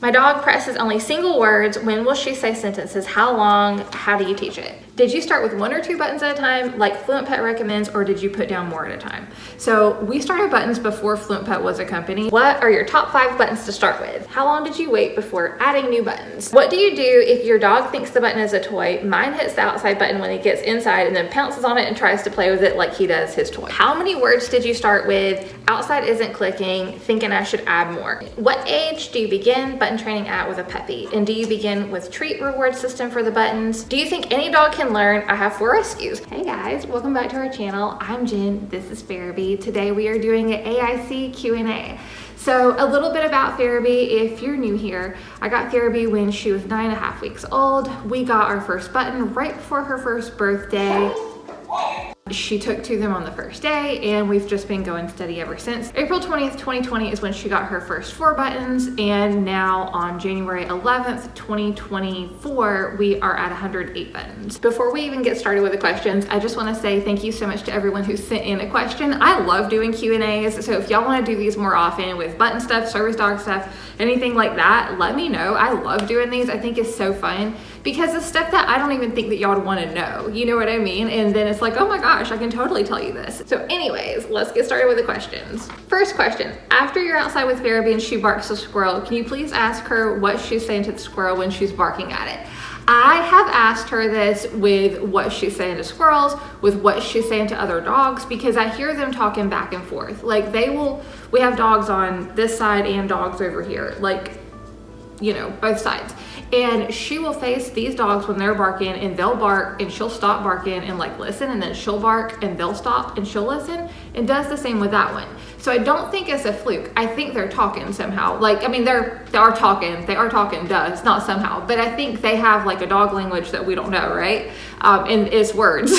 My dog presses only single words. When will she say sentences? How long? How do you teach it? Did you start with 1 or 2 buttons at a time like Fluent Pet recommends, or did you put down more at a time? So we started buttons before Fluent Pet was a company. What are your top 5 buttons to start with? How long did you wait before adding new buttons? What do you do if your dog thinks the button is a toy? Mine hits the outside button when he gets inside and then pounces on it and tries to play with it like he does his toy. How many words did you start with? Outside isn't clicking, thinking I should add more. What age do you begin button training at with a puppy? And do you begin with treat reward system for the buttons? Do you think any dog can learn? I have 4 rescues. Hey guys, welcome back to our channel. I'm Jen, this is Farabee. Today we are doing an AIC Q&A. So a little bit about Farabee, if you're new here. I got Farabee when she was 9.5 weeks old. We got our first button right before her first birthday. She took to them on the first day and we've just been going steady ever since. April 20th, 2020 is when she got her first 4 buttons, and now on January 11th, 2024, we are at 108 buttons. Before we even get started with the questions, I just want to say thank you so much to everyone who sent in a question. I love doing Q&As, so if y'all want to do these more often with button stuff, service dog stuff, anything like that, let me know. I love doing these. I think it's so fun because it's stuff that I don't even think that y'all would want to know. You know what I mean? And then it's like, oh my gosh, I can totally tell you this. So anyways, let's get started with the questions. First question, after you're outside with Farabee and she barks a squirrel, can you please ask her what she's saying to the squirrel when she's barking at it? I have asked her this with what she's saying to squirrels, with what she's saying to other dogs, because I hear them talking back and forth. Like we have dogs on this side and dogs over here, like, you know, both sides. And she will face these dogs when they're barking and they'll bark and she'll stop barking and like listen, and then she'll bark and they'll stop and she'll listen, and does the same with that one. So I don't think it's a fluke. I think they're talking somehow. Like, I mean, they are talking, it's not somehow, but I think they have like a dog language that we don't know, right? And it's words.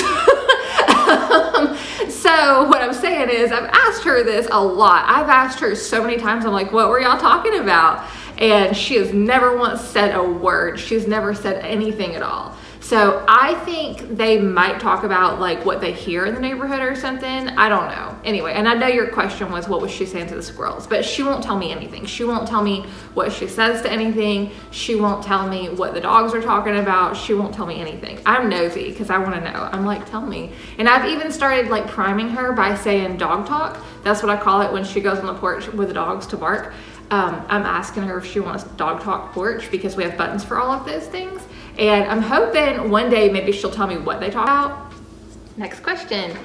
So what I'm saying is I've asked her this a lot. I've asked her so many times, I'm like, what were y'all talking about? And she has never once said a word. She's never said anything at all. So I think they might talk about like what they hear in the neighborhood or something. I don't know. Anyway, and I know your question was what was she saying to the squirrels, but she won't tell me anything. She won't tell me what she says to anything. She won't tell me what the dogs are talking about. She won't tell me anything. I'm nosy because I want to know. I'm like, tell me. And I've even started like priming her by saying dog talk. That's what I call it when she goes on the porch with the dogs to bark. I'm asking her if she wants dog talk porch because we have buttons for all of those things. And I'm hoping one day maybe she'll tell me what they talk about. Next question.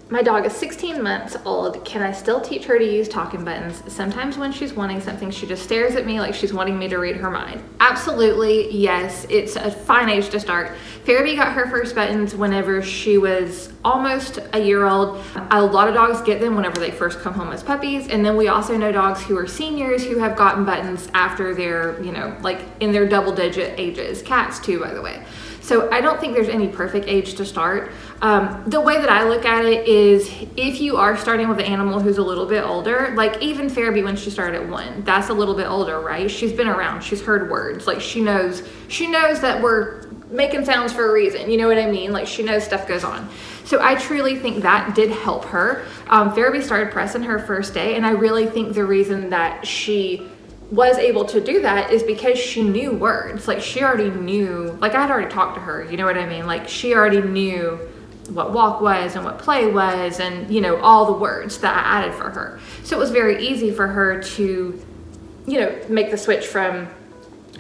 My dog is 16 months old. Can I still teach her to use talking buttons? Sometimes when she's wanting something, she just stares at me like she's wanting me to read her mind. Absolutely, yes. It's a fine age to start. Farabee got her first buttons whenever she was almost a year old. A lot of dogs get them whenever they first come home as puppies. And then we also know dogs who are seniors who have gotten buttons after they're, you know, like in their double-digit ages. Cats too, by the way. So I don't think there's any perfect age to start. The way that I look at it is if you are starting with an animal who's a little bit older, like even Farabee when she started at 1, that's a little bit older, right? She's been around, she's heard words, like she knows that we're making sounds for a reason, you know what I mean? Like she knows stuff goes on. So I truly think that did help her. Farabee started pressing her first day, and I really think the reason that she was able to do that is because she knew words. Like she already knew, like I had already talked to her, you know what I mean? Like she already knew what walk was and what play was, and you know, all the words that I added for her. So it was very easy for her to, you know, make the switch from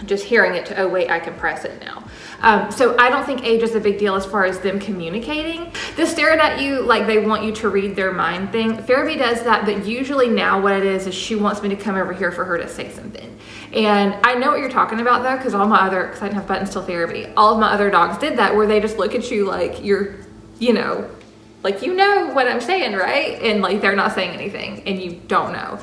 just hearing it to, oh wait, I can press it now. So I don't think age is a big deal as far as them communicating. The staring at you like they want you to read their mind thing, Farabee does that, but usually now what it is she wants me to come over here for her to say something. And I know what you're talking about though, because I didn't have buttons till Farabee. All of my other dogs did that, where they just look at you like you're, you know, like you know what I'm saying, right? And like they're not saying anything and you don't know.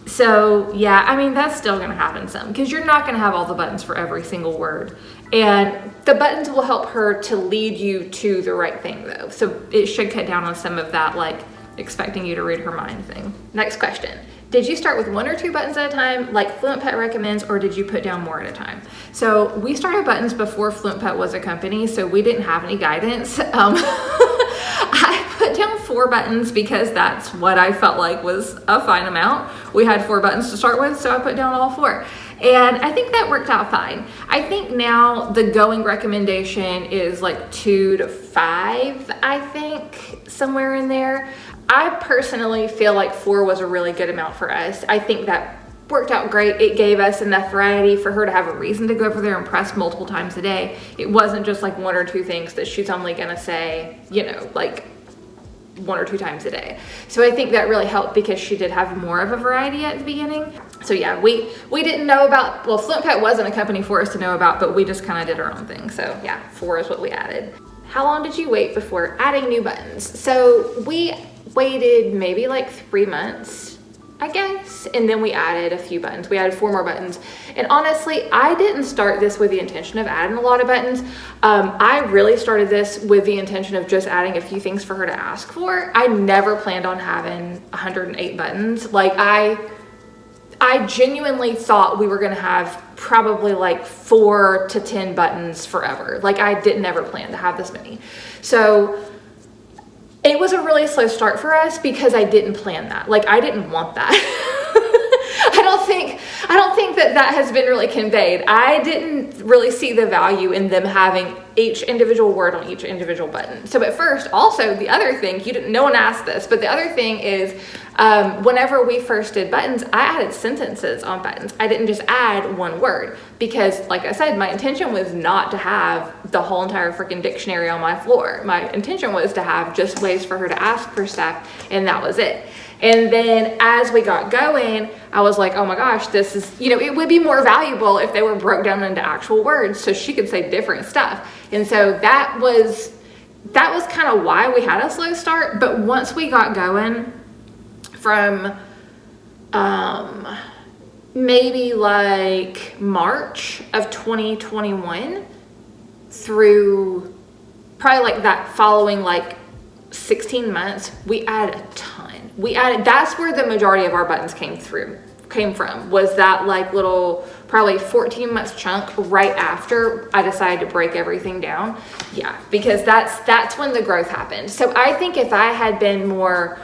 So yeah, I mean, that's still gonna happen some, because you're not gonna have all the buttons for every single word. And the buttons will help her to lead you to the right thing though. So it should cut down on some of that like expecting you to read her mind thing. Next question. Did you start with 1 or 2 buttons at a time like Fluent Pet recommends, or did you put down more at a time? So we started buttons before Fluent Pet was a company, so we didn't have any guidance. I put down 4 buttons because that's what I felt like was a fine amount. We had 4 buttons to start with, so I put down all 4. And I think that worked out fine. I think now the going recommendation is like 2 to 5, I think, somewhere in there. I personally feel like 4 was a really good amount for us. I think that worked out great. It gave us enough variety for her to have a reason to go over there and press multiple times a day. It wasn't just like 1 or 2 things that she's only gonna say, you know, like 1 or 2 times a day. So I think that really helped because she did have more of a variety at the beginning. So yeah, we didn't know about, well, Fluent Pet wasn't a company for us to know about, but we just kind of did our own thing. So yeah, 4 is what we added. How long did you wait before adding new buttons? So we waited maybe like 3 months, I guess, and then we added a few buttons. We added 4 more buttons. And honestly, I didn't start this with the intention of adding a lot of buttons. I really started this with the intention of just adding a few things for her to ask for. I never planned on having 108 buttons. Like I genuinely thought we were gonna have probably like 4 to 10 buttons forever. Like I didn't ever plan to have this many. So it was a really slow start for us because I didn't plan that. Like I didn't want that. I don't think that has been really conveyed. I didn't really see the value in them having each individual word on each individual button. So at first, also the other thing, no one asked this, but the other thing is whenever we first did buttons, I added sentences on buttons. I didn't just add 1 word because, like I said, my intention was not to have the whole entire freaking dictionary on my floor. My intention was to have just ways for her to ask for stuff, and that was it. And then as we got going, I was like, oh my gosh, this is, you know, it would be more valuable if they were broke down into actual words so she could say different stuff. And so that was kind of why we had a slow start. But once we got going from maybe like March of 2021 through probably like that following like 16 months, we added a ton. That's where the majority of our buttons came from, was that like little probably 14 months chunk right after I decided to break everything down. Yeah, because that's when the growth happened. So I think if I had been more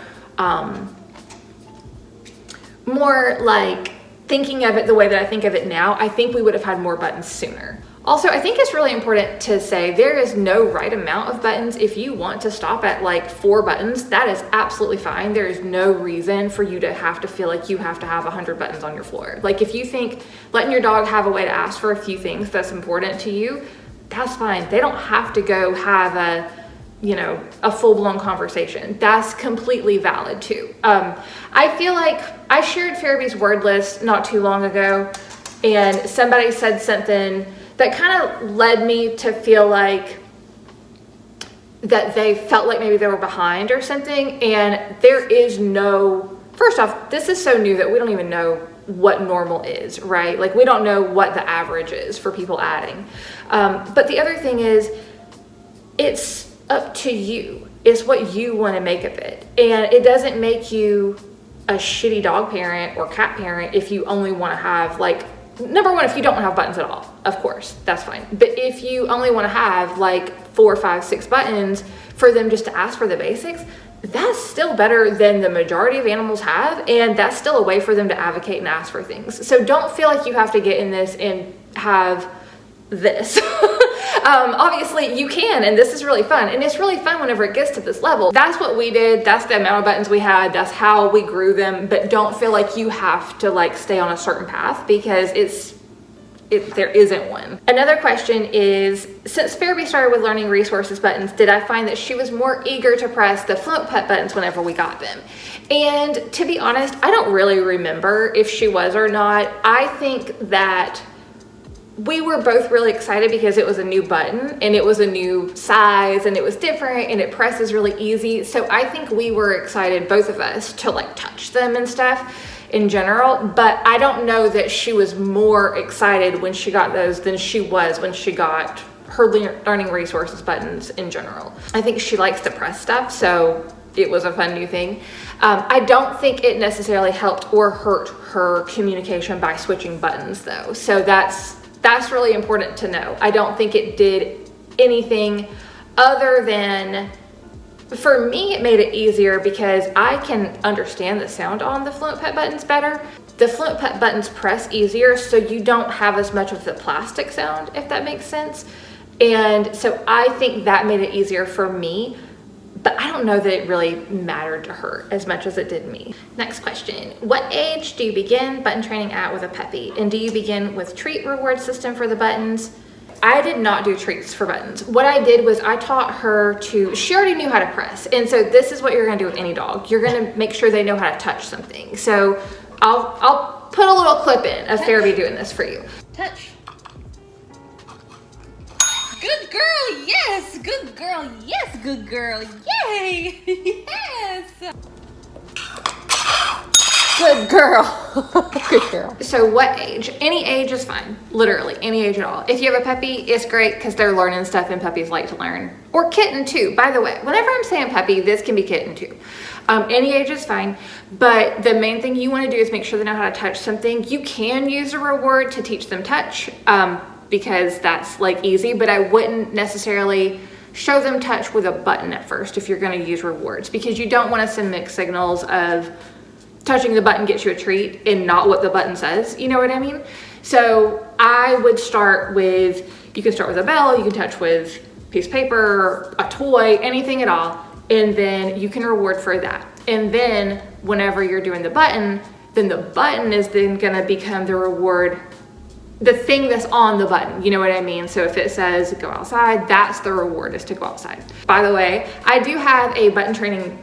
like thinking of it the way that I think of it now, I think we would have had more buttons sooner. Also, I think it's really important to say there is no right amount of buttons. If you want to stop at like 4 buttons, that is absolutely fine. There is no reason for you to have to feel like you have to have 100 buttons on your floor. Like if you think letting your dog have a way to ask for a few things that's important to you, that's fine. They don't have to go have a full-blown conversation. That's completely valid too. I feel like I shared Farabee's word list not too long ago, and somebody said something that kind of led me to feel like that they felt like maybe they were behind or something. And there is no, first off, this is so new that we don't even know what normal is, right? Like we don't know what the average is for people adding. But the other thing is, it's up to you. It's what you want to make of it. And it doesn't make you a shitty dog parent or cat parent if you only want to have like, number one, if you don't have buttons at all, of course, that's fine. But if you only want to have like 4, 5, 6 buttons for them just to ask for the basics, that's still better than the majority of animals have. And that's still a way for them to advocate and ask for things. So don't feel like you have to get in this and have this. Obviously you can, and this is really fun. And it's really fun whenever it gets to this level. That's what we did. That's the amount of buttons we had. That's how we grew them. But don't feel like you have to like stay on a certain path because there isn't one. Another question is, since Farabee started with learning resources buttons, did I find that she was more eager to press the Fluent Pet buttons whenever we got them? And to be honest, I don't really remember if she was or not. I think that we were both really excited because it was a new button and it was a new size and it was different and it presses really easy. So I think we were excited, both of us, to like touch them and stuff in general, but I don't know that she was more excited when she got those than she was when she got her learning resources buttons in general. I think she likes to press stuff, so it was a fun new thing. I don't think it necessarily helped or hurt her communication by switching buttons though. So that's really important to know. I don't think it did anything other than, for me, it made it easier because I can understand the sound on the Fluent Pet buttons better. The Fluent Pet buttons press easier, so you don't have as much of the plastic sound, if that makes sense. And so I think that made it easier for me, but I don't know that it really mattered to her as much as it did me. Next question. What age do you begin button training at with a puppy? And do you begin with treat reward system for the buttons? I did not do treats for buttons. What I did was I taught her she already knew how to press. And so this is what you're gonna do with any dog. You're gonna make sure they know how to touch something. So I'll put a little clip in of Farabee doing this for you. Touch. Good girl, yes. Good girl, yes. Good girl, yay. Yes. Good girl. Good girl. So what age? Any age is fine. Literally any age at all. If you have a puppy, it's great because they're learning stuff and puppies like to learn. Or kitten too, by the way. Whenever I'm saying puppy, this can be kitten too. Any age is fine, but the main thing you want to do is make sure they know how to touch something. You can use a reward to teach them touch because that's like easy, but I wouldn't necessarily show them touch with a button at first if you're going to use rewards, because you don't want to send mixed signals of touching the button gets you a treat and not what the button says. You know what I mean? So I would start with, you can start with a bell, you can touch with a piece of paper, a toy, anything at all. And then you can reward for that. And then whenever you're doing the button, then the button is then gonna become the reward, the thing that's on the button, you know what I mean? So if it says go outside, that's the reward, is to go outside. By the way, I do have a button training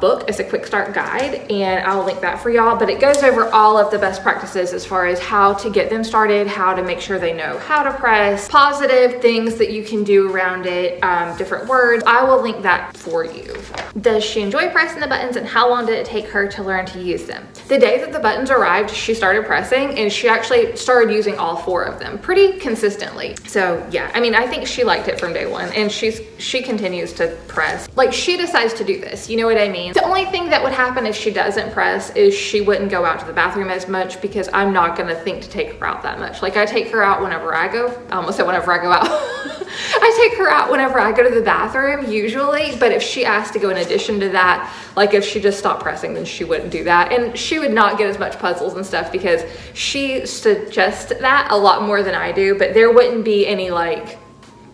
book. It's a quick start guide, and I'll link that for y'all, but it goes over all of the best practices as far as how to get them started, how to make sure they know how to press, positive things that you can do around it, different words. I will link that for you. Does she enjoy pressing the buttons, and how long did it take her to learn to use them? The day that the buttons arrived, she started pressing, and she actually started using all 4 of them pretty consistently. So yeah, I mean, I think she liked it from day one, and she continues to press. Like, she decides to do this, you know what I mean? The only thing that would happen if she doesn't press is she wouldn't go out to the bathroom as much, because I'm not gonna think to take her out that much. Like, I take her out whenever I go. I almost said whenever I go out. I take her out whenever I go to the bathroom usually, but if she asked to go in addition to that, like if she just stopped pressing, then she wouldn't do that. And she would not get as much puzzles and stuff because she suggests that a lot more than I do, but there wouldn't be any, like,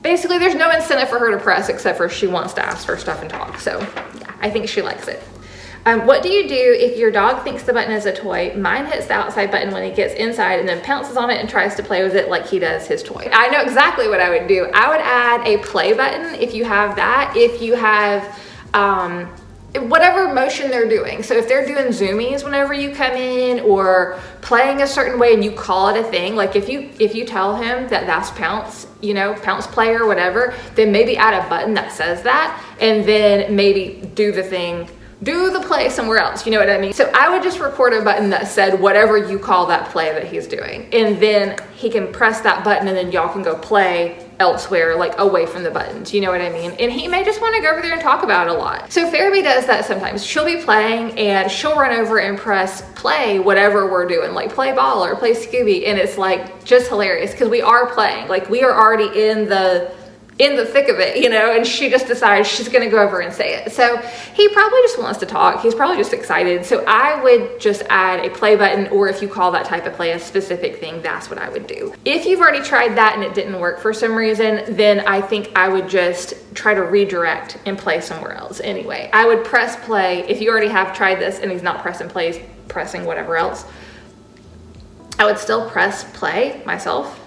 basically there's no incentive for her to press except for she wants to ask for stuff and talk. So yeah, I think she likes it. What do you do if your dog thinks the button is a toy? Mine hits the outside button when he gets inside and then pounces on it and tries to play with it like he does his toy. I know exactly what I would do. I would add a play button if you have that. If you have whatever motion they're doing. So if they're doing zoomies whenever you come in, or playing a certain way and you call it a thing, like if you tell him that that's pounce, you know, pounce play or whatever, then maybe add a button that says that, and then maybe do the play somewhere else, you know what I mean? So I would just record a button that said whatever you call that play that he's doing, and then he can press that button and then y'all can go play elsewhere, like away from the buttons, you know what I mean? And he may just want to go over there and talk about it a lot. So Farabee does that sometimes. She'll be playing and she'll run over and press play whatever we're doing, like play ball or play Scooby, and it's like just hilarious because we are playing, like we are already in the thick of it, you know, and she just decides she's going to go over and say it. So he probably just wants to talk. He's probably just excited. So I would just add a play button, or if you call that type of play a specific thing, that's what I would do. If you've already tried that and it didn't work for some reason, then I think I would just try to redirect and play somewhere else. Anyway, I would press play. If you already have tried this and he's not pressing play, he's pressing whatever else, I would still press play myself.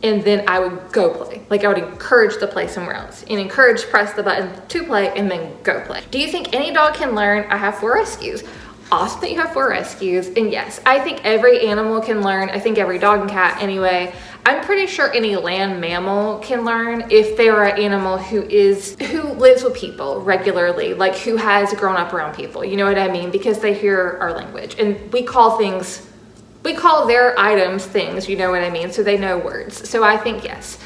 And then I would go play. Like I would encourage to play somewhere else and encourage press the button to play and then go play. Do you think any dog can learn? I have 4 rescues. Awesome that you have 4 rescues. And yes, I think every animal can learn. I think every dog and cat anyway. I'm pretty sure any land mammal can learn if they are an animal who lives with people regularly, like who has grown up around people. You know what I mean? Because they hear our language, and we call their items things, you know what I mean? So they know words. So I think yes.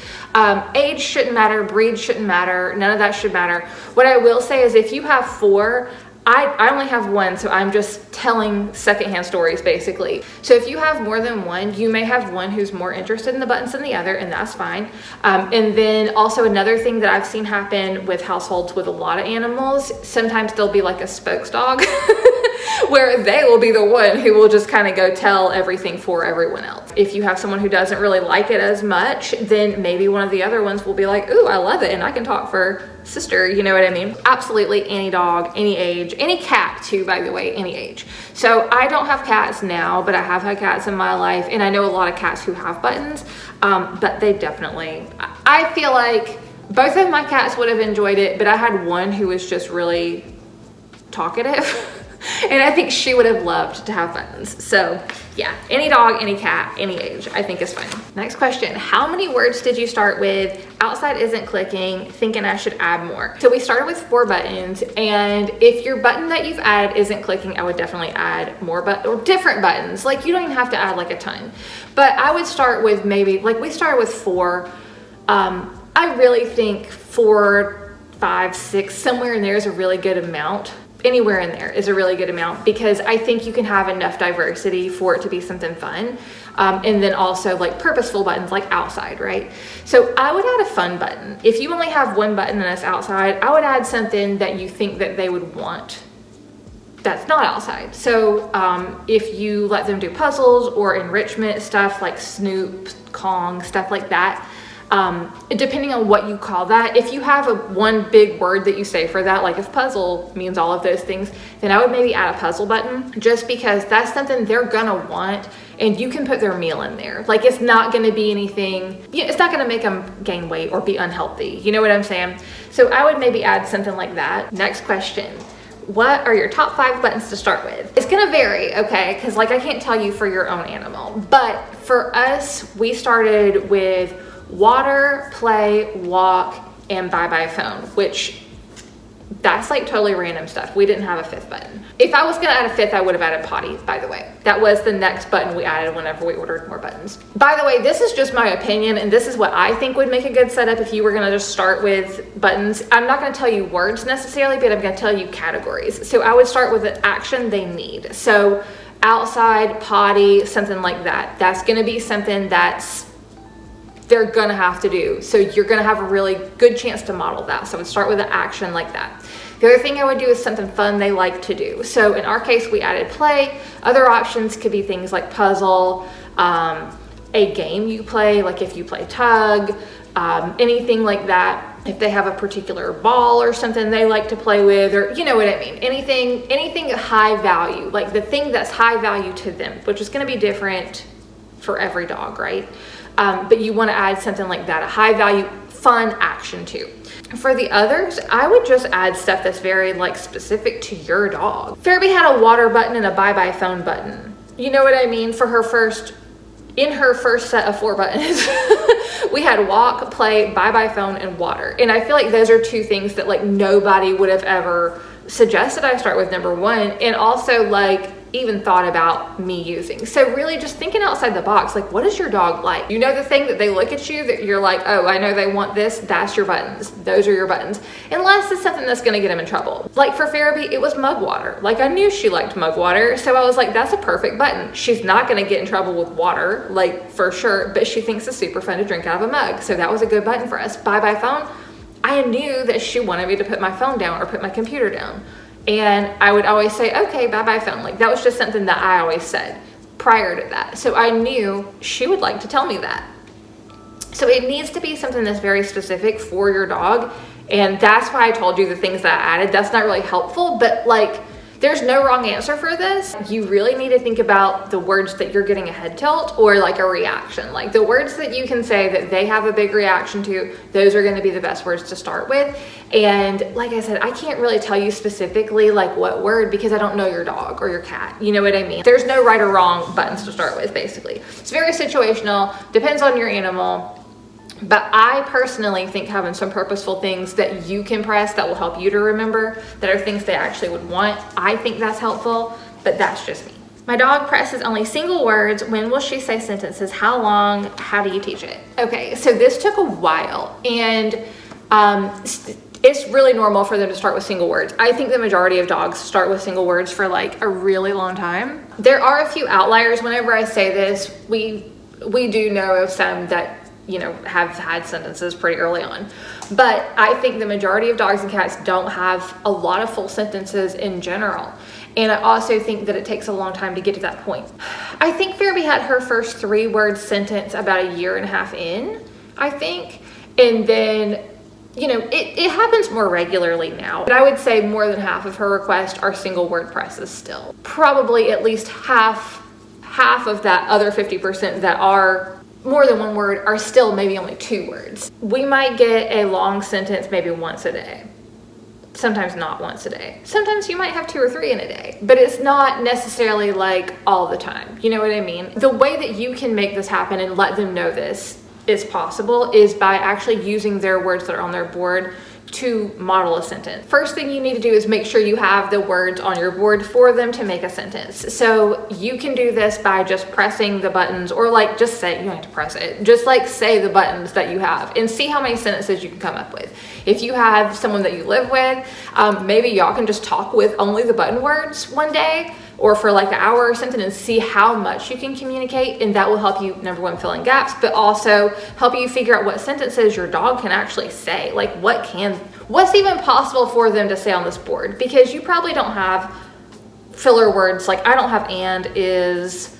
Age shouldn't matter, breed shouldn't matter, none of that should matter. What I will say is if you have 4, I only have 1, so I'm just telling secondhand stories basically. So if you have more than 1, you may have one who's more interested in the buttons than the other, and that's fine. And then also another thing that I've seen happen with households with a lot of animals, sometimes there'll be like a spokes dog. where they will be the one who will just kind of go tell everything for everyone else. If you have someone who doesn't really like it as much, then maybe one of the other ones will be like, ooh, I love it, and I can talk for sister, you know what I mean? Absolutely any dog, any age, any cat too, by the way, any age. So I don't have cats now, but I have had cats in my life, and I know a lot of cats who have buttons, but they definitely, I feel like both of my cats would have enjoyed it, but I had one who was just really talkative. And I think she would have loved to have buttons. So yeah, any dog, any cat, any age, I think is fine. Next question, how many words did you start with? Outside isn't clicking, thinking I should add more. So we started with 4 buttons, and if your button that you've added isn't clicking, I would definitely add more or different buttons. Like you don't even have to add like a ton, but I would start with maybe, like we started with 4. I really think 4, 5, 6, somewhere in there is a really good amount. Anywhere in there is a really good amount, because I think you can have enough diversity for it to be something fun. And then also like purposeful buttons like outside, right? So I would add a fun button. If you only have 1 button and it's outside, I would add something that you think that they would want that's not outside. So if you let them do puzzles or enrichment stuff like Snoop, Kong, stuff like that, depending on what you call that, if you have one big word that you say for that, like if puzzle means all of those things, then I would maybe add a puzzle button, just because that's something they're gonna want, and you can put their meal in there. Like it's not gonna be anything, it's not gonna make them gain weight or be unhealthy, you know what I'm saying? So I would maybe add something like that. Next question, what are your top 5 buttons to start with? It's gonna vary, okay? Because like I can't tell you for your own animal, but for us, we started with water, play, walk, and bye-bye phone, which that's like totally random stuff. We didn't have a 5th button. If I was gonna add a 5th, I would have added potty, by the way. That was the next button we added whenever we ordered more buttons. By the way, this is just my opinion, and this is what I think would make a good setup if you were gonna just start with buttons. I'm not gonna tell you words necessarily, but I'm gonna tell you categories. So I would start with an action they need. So outside, potty, something like that. That's gonna be something they're gonna have to do. So you're gonna have a really good chance to model that. So I would start with an action like that. The other thing I would do is something fun they like to do. So in our case, we added play. Other options could be things like puzzle, a game you play, like if you play tug, anything like that. If they have a particular ball or something they like to play with, or you know what I mean, anything high value, like the thing that's high value to them, which is gonna be different for every dog, right? But you want to add something like that, a high value, fun action too. For the others, I would just add stuff that's very like specific to your dog. Fairby had a water button and a bye-bye phone button. You know what I mean? For her first set of 4 buttons, we had walk, play, bye-bye phone, and water. And I feel like those are 2 things that like nobody would have ever suggested I start with number 1, and also like even thought about me using. So really just thinking outside the box, like what is your dog like? You know, the thing that they look at you that you're like, oh, I know they want this, that's your buttons. Those are your buttons. Unless it's something that's gonna get them in trouble. Like for Fairby, it was mug water. Like I knew she liked mug water. So I was like, that's a perfect button. She's not gonna get in trouble with water, like for sure, but she thinks it's super fun to drink out of a mug. So that was a good button for us. Bye-bye phone. I knew that she wanted me to put my phone down or put my computer down. And I would always say, okay, bye-bye phone. Like that was just something that I always said prior to that. So I knew she would like to tell me that. So it needs to be something that's very specific for your dog. And that's why I told you the things that I added. That's not really helpful, but like there's no wrong answer for this. You really need to think about the words that you're getting a head tilt or like a reaction. Like the words that you can say that they have a big reaction to, those are gonna be the best words to start with. And like I said, I can't really tell you specifically like what word, because I don't know your dog or your cat. You know what I mean? There's no right or wrong buttons to start with, basically. It's very situational, depends on your animal. But I personally think having some purposeful things that you can press that will help you to remember, that are things they actually would want, I think that's helpful, but that's just me. My dog presses only single words. When will she say sentences? How long? How do you teach it? Okay, so this took a while, and it's really normal for them to start with single words. I think the majority of dogs start with single words for like a really long time. There are a few outliers. Whenever I say this, we do know of some that, you know, have had sentences pretty early on. But I think the majority of dogs and cats don't have a lot of full sentences in general. And I also think that it takes a long time to get to that point. I think Fairby had her first 3-word sentence about a year and a half in, I think. And then, you know, it happens more regularly now. But I would say more than half of her requests are single word presses still. Probably at least half of that other 50% that are more than 1 word are still maybe only 2 words. We might get a long sentence maybe once a day. Sometimes not once a day. Sometimes you might have 2 or 3 in a day, but it's not necessarily like all the time. You know what I mean? The way that you can make this happen and let them know this is possible is by actually using their words that are on their board to model a sentence. First thing you need to do is make sure you have the words on your board for them to make a sentence. So you can do this by just pressing the buttons, or like just say, you don't have to press it, just like say the buttons that you have and see how many sentences you can come up with. If you have someone that you live with, maybe y'all can just talk with only the button words one day, or for like an hour or something, and see how much you can communicate. And that will help you, number one, fill in gaps, but also help you figure out what sentences your dog can actually say. Like what's even possible for them to say on this board, because you probably don't have filler words. Like I don't have and, is,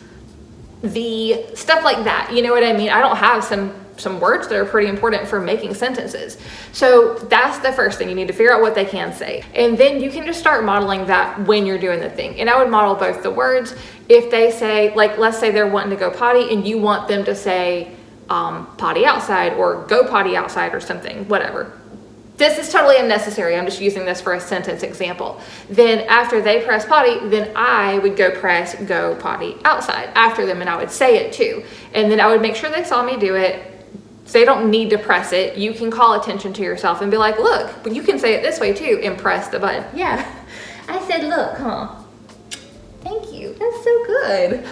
the, stuff like that. You know what I mean? I don't have some words that are pretty important for making sentences. So that's the first thing. You need to figure out what they can say. And then you can just start modeling that when you're doing the thing. And I would model both the words. If they say, like, let's say they're wanting to go potty and you want them to say potty outside or go potty outside or something, whatever. This is totally unnecessary. I'm just using this for a sentence example. Then after they press potty, then I would go press go potty outside after them, and I would say it too. And then I would make sure they saw me do it. So they don't need to press it. You can call attention to yourself and be like, look, but you can say it this way too, and press the button. Yeah, I said look, huh? Thank you, that's so good.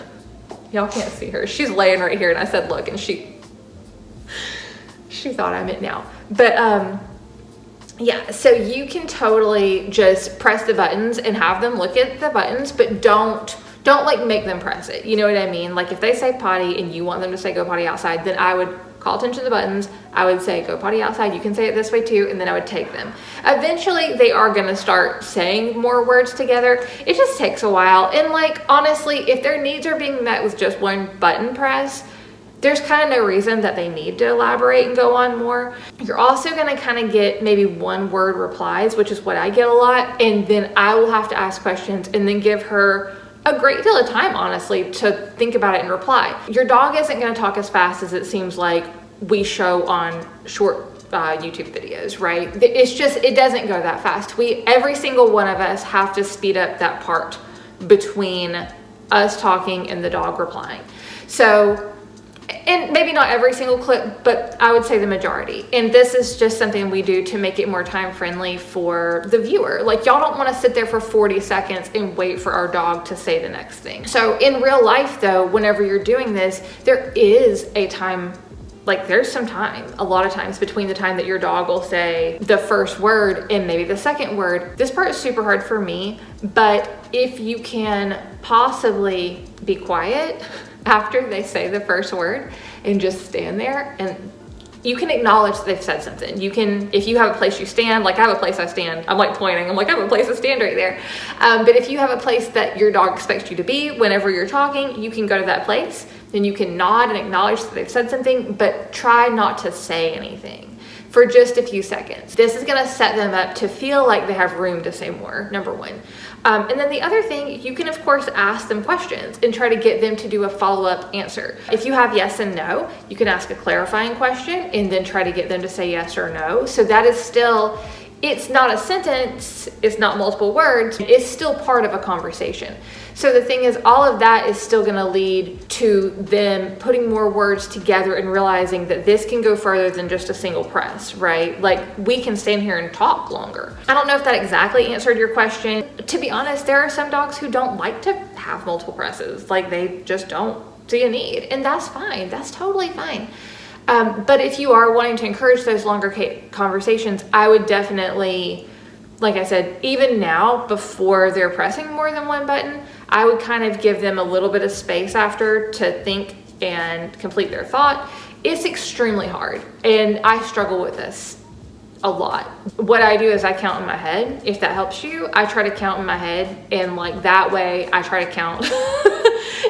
Y'all can't see her. She's laying right here and I said look, and she thought I meant now. But yeah, so you can totally just press the buttons and have them look at the buttons, but don't like make them press it. You know what I mean? Like if they say potty and you want them to say go potty outside, then I would call attention to the buttons. I would say go potty outside. You can say it this way too. And then I would take them. Eventually they are going to start saying more words together. It just takes a while. And like, honestly, if their needs are being met with just one button press, there's kind of no reason that they need to elaborate and go on more. You're also going to kind of get maybe 1-word replies, which is what I get a lot. And then I will have to ask questions and then give her a great deal of time, honestly, to think about it and reply. Your dog isn't going to talk as fast as it seems like we show on short YouTube videos, right? It's just, it doesn't go that fast. Every single one of us have to speed up that part between us talking and the dog replying. So, and maybe not every single clip, but I would say the majority. And this is just something we do to make it more time friendly for the viewer. Like y'all don't want to sit there for 40 seconds and wait for our dog to say the next thing. So in real life though, whenever you're doing this, there is a time, like there's some time, a lot of times between the time that your dog will say the first word and maybe the second word. This part is super hard for me, but if you can possibly be quiet after they say the first word and just stand there, and you can acknowledge that they've said something. You can, if you have a place you stand, like I have a place I stand, I'm like pointing, I'm like, I have a place to stand right there. But if you have a place that your dog expects you to be whenever you're talking, you can go to that place, then you can nod and acknowledge that they've said something, but try not to say anything for just a few seconds. This is gonna set them up to feel like they have room to say more, number one. And then the other thing, you can of course ask them questions and try to get them to do a follow-up answer. If you have yes and no, you can ask a clarifying question and then try to get them to say yes or no. So that is still, it's not a sentence, it's not multiple words, it's still part of a conversation. So the thing is, all of that is still gonna lead to them putting more words together and realizing that this can go further than just a single press, right? Like we can stand here and talk longer. I don't know if that exactly answered your question. To be honest, there are some dogs who don't like to have multiple presses. Like they just don't see a need, and that's fine, that's totally fine. But if you are wanting to encourage those longer conversations, I would definitely, like I said, even now before they're pressing more than one button, I would kind of give them a little bit of space after to think and complete their thought. It's extremely hard, and I struggle with this a lot. What I do is I count in my head. If that helps you, I try to count in my head, and like that way I try to count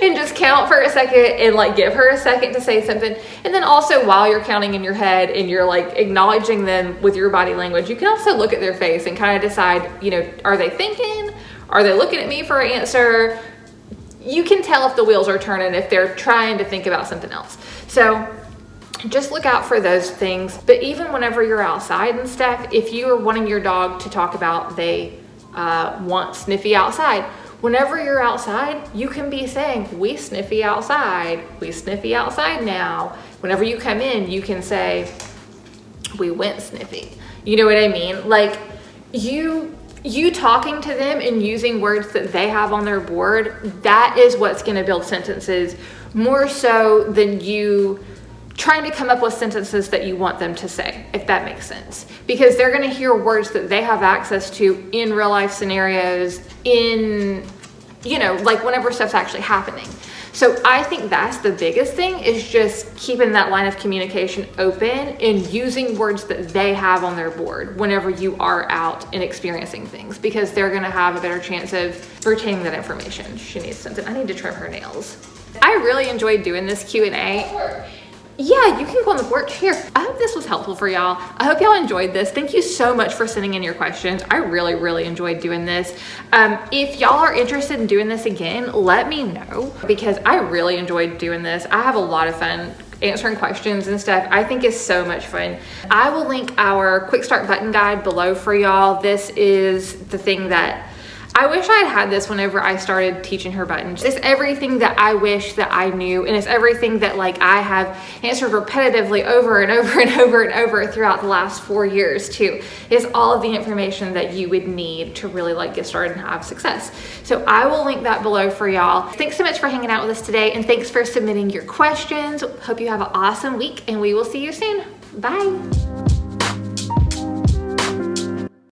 and just count for a second and like give her a second to say something. And then also while you're counting in your head and you're like acknowledging them with your body language, you can also look at their face and kind of decide, you know, are they thinking? Are they looking at me for an answer? You can tell if the wheels are turning, if they're trying to think about something else. So just look out for those things. But even whenever you're outside and stuff, if you are wanting your dog to talk about they want Sniffy outside, whenever you're outside, you can be saying, we Sniffy outside, we Sniffy outside now. Whenever you come in, you can say, we went Sniffy. You know what I mean? Like you talking to them and using words that they have on their board, that is what's going to build sentences more so than you trying to come up with sentences that you want them to say, if that makes sense. Because they're going to hear words that they have access to in real life scenarios, in, you know, like whenever stuff's actually happening. So I think that's the biggest thing, is just keeping that line of communication open and using words that they have on their board whenever you are out and experiencing things, because they're going to have a better chance of retaining that information. She needs something. I need to trim her nails. I really enjoyed doing this Q&A. Yeah, you can go on the porch here. I hope this was helpful for y'all. I hope y'all enjoyed this. Thank you so much for sending in your questions. I really enjoyed doing this. If y'all are interested in doing this again, let me know, because I really enjoyed doing this. I have a lot of fun answering questions and stuff. I think it's so much fun. I will link our quick start button guide below for y'all. This is the thing that I wish I had this whenever I started teaching her buttons. It's everything that I wish that I knew, and it's everything that like I have answered repetitively over and over and over and over throughout the last 4 years too. It's all of the information that you would need to really like get started and have success. So I will link that below for y'all. Thanks so much for hanging out with us today, and thanks for submitting your questions. Hope you have an awesome week, and we will see you soon. Bye.